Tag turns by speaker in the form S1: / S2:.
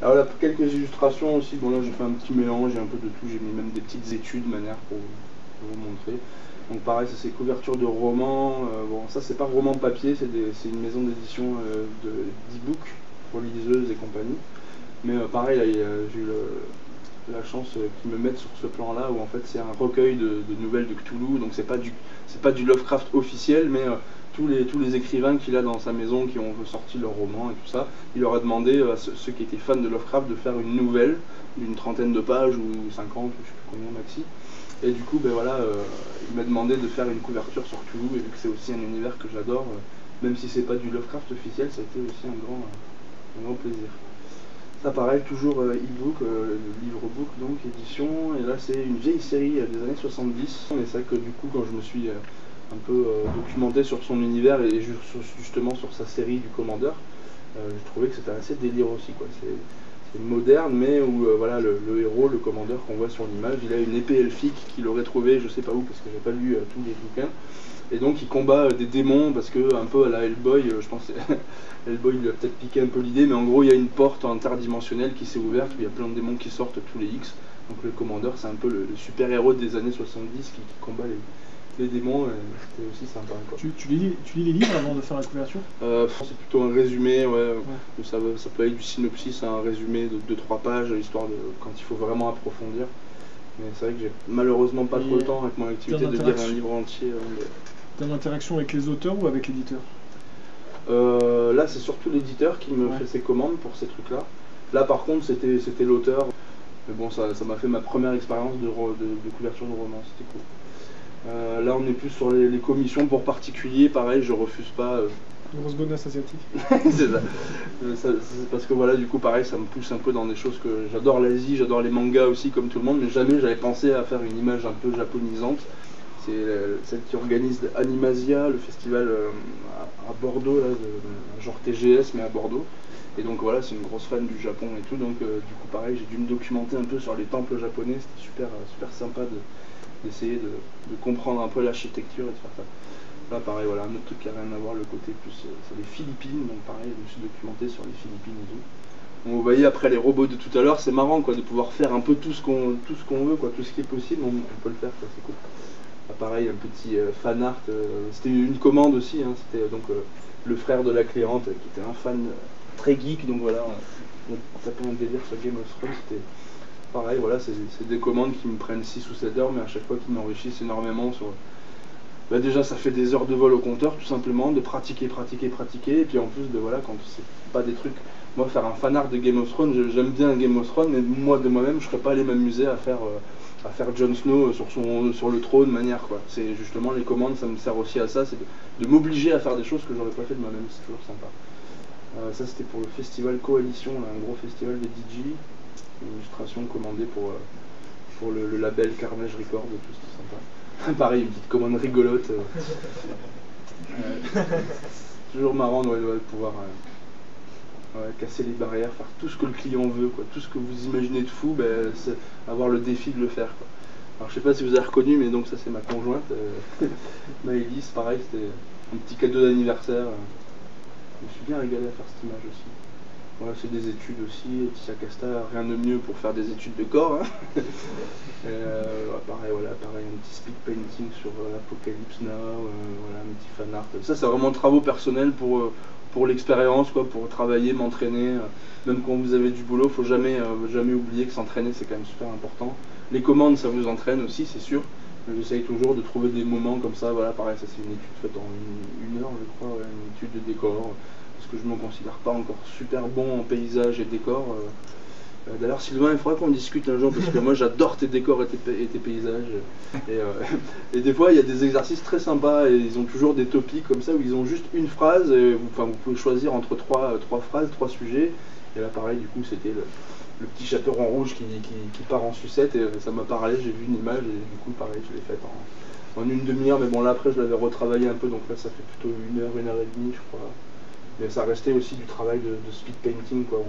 S1: Alors là, quelques illustrations aussi, bon là j'ai fait un petit mélange, j'ai un peu de tout, j'ai mis même des petites études de manière pour vous montrer. Donc pareil, ça c'est couverture de romans, bon ça c'est pas roman papier, c'est une maison d'édition d'e-book pour liseuses et compagnie. Mais pareil, là j'ai eu la chance qu'ils me mettent sur ce plan-là où en fait c'est un recueil de nouvelles de Cthulhu, donc c'est pas du Lovecraft officiel, mais tous les écrivains qu'il a dans sa maison qui ont sorti leurs romans et tout ça, il leur a demandé à ceux qui étaient fans de Lovecraft de faire une nouvelle d'une trentaine de pages ou 50, je sais plus combien maxi. Et du coup, ben voilà, il m'a demandé de faire une couverture sur Cthulhu, et vu que c'est aussi un univers que j'adore, même si c'est pas du Lovecraft officiel, ça a été aussi un grand plaisir. Ça pareil, toujours e-book, livre-book donc, édition, et là c'est une vieille série des années 70, et c'est vrai que du coup quand je me suis un peu documenté sur son univers et justement sur sa série du Commandeur, j'ai trouvé que c'était assez délire aussi, quoi. C'est moderne, mais où voilà, le héros, le Commandeur qu'on voit sur l'image, il a une épée elfique qu'il aurait trouvée, je sais pas où, parce que j'ai pas lu tous les bouquins. Et donc il combat des démons parce que un peu à la Hellboy, je pense que Hellboy lui a peut-être piqué un peu l'idée, mais en gros il y a une porte interdimensionnelle qui s'est ouverte où il y a plein de démons qui sortent tous les X. Donc le Commandeur c'est un peu le super-héros des années 70 qui combat les démons, c'était aussi sympa, quoi.
S2: Tu lis les livres avant de faire la couverture?
S1: C'est plutôt un résumé, ouais. Ça peut aller du synopsis à un résumé de 2-3 pages, histoire de quand il faut vraiment approfondir. Mais c'est vrai que j'ai malheureusement pas trop le temps avec mon activité de lire un livre entier.
S2: T'as une interaction avec les auteurs ou avec l'éditeur?
S1: Là c'est surtout l'éditeur qui me fait ses commandes pour ces trucs là. Là par contre c'était l'auteur. Mais bon, ça m'a fait ma première expérience de couverture de roman, c'était cool. Là on est plus sur les commissions pour particuliers, pareil je refuse pas.
S2: Grosse bonasse asiatique.
S1: C'est ça. C'est parce que voilà, du coup pareil ça me pousse un peu dans des choses que j'adore, l'Asie, j'adore les mangas aussi comme tout le monde, mais jamais j'avais pensé à faire une image un peu japonisante. C'est celle qui organise Animasia, le festival à Bordeaux, là, genre TGS mais à Bordeaux. Et donc voilà, c'est une grosse fan du Japon et tout, donc du coup pareil j'ai dû me documenter un peu sur les temples japonais, c'était super sympa d'essayer de comprendre un peu l'architecture et de faire ça. Là pareil, voilà, un autre truc qui n'a rien à voir, le côté plus c'est les Philippines, donc pareil je me suis documenté sur les Philippines et tout. Donc, vous voyez après les robots de tout à l'heure, c'est marrant quoi, de pouvoir faire un peu tout ce qu'on veut, quoi, tout ce qui est possible, on peut le faire, c'est cool. Là, pareil, un petit fan art, c'était une commande aussi, hein, c'était donc le frère de la cliente qui était un fan très geek, donc voilà, on tapait un délire sur Game of Thrones, c'était pareil, voilà, c'est des commandes qui me prennent 6 ou 7 heures, mais à chaque fois qui m'enrichissent énormément sur... Bah déjà ça fait des heures de vol au compteur tout simplement, de pratiquer, et puis en plus de voilà, quand c'est pas des trucs... Moi faire un fan art de Game of Thrones, j'aime bien Game of Thrones, mais moi de moi-même je serais pas allé m'amuser à faire Jon Snow sur le trône de manière, quoi. C'est justement les commandes, ça me sert aussi à ça, c'est de m'obliger à faire des choses que j'aurais pas fait de moi-même, c'est toujours sympa. Ça c'était pour le festival Coalition, là, un gros festival de DJ, une illustration commandée pour le label Carnage Records, tout c'était sympa. Pareil, une petite commande rigolote. Toujours marrant de pouvoir casser les barrières, faire tout ce que le client veut, quoi. Tout ce que vous imaginez de fou, ben, c'est avoir le défi de le faire, quoi. Alors je sais pas si vous avez reconnu, mais donc ça c'est ma conjointe, Maëlys, pareil, c'était un petit cadeau d'anniversaire. Je me suis bien régalé à faire cette image aussi. Voilà, c'est des études aussi, Titia Casta, rien de mieux pour faire des études de corps. Hein. Pareil, un petit speed painting sur Apocalypse Now, voilà, un petit fan art. Ça, c'est vraiment travaux personnels pour l'expérience, quoi, pour travailler, m'entraîner. Même quand vous avez du boulot, il ne faut jamais oublier que s'entraîner, c'est quand même super important. Les commandes, ça vous entraîne aussi, c'est sûr. J'essaye toujours de trouver des moments comme ça. Voilà, pareil, ça c'est une étude faite en une heure, je crois, une étude de décor. Parce que je ne me considère pas encore super bon en paysage et décor. D'ailleurs, Sylvain, il faudra qu'on discute un jour, parce que moi j'adore tes décors et tes paysages. Et des fois, il y a des exercices très sympas, et ils ont toujours des topics comme ça, où ils ont juste une phrase, et vous pouvez choisir entre trois phrases, 3 sujets. Et là, pareil, du coup, c'était le petit chaperon rouge qui part en sucette, et ça m'a parlé, j'ai vu une image, et du coup, pareil, je l'ai faite en une demi-heure, mais bon, là, après, je l'avais retravaillé un peu, donc là, ça fait plutôt 1 heure et demie, je crois. Mais ça restait aussi du travail de speed painting, quoi.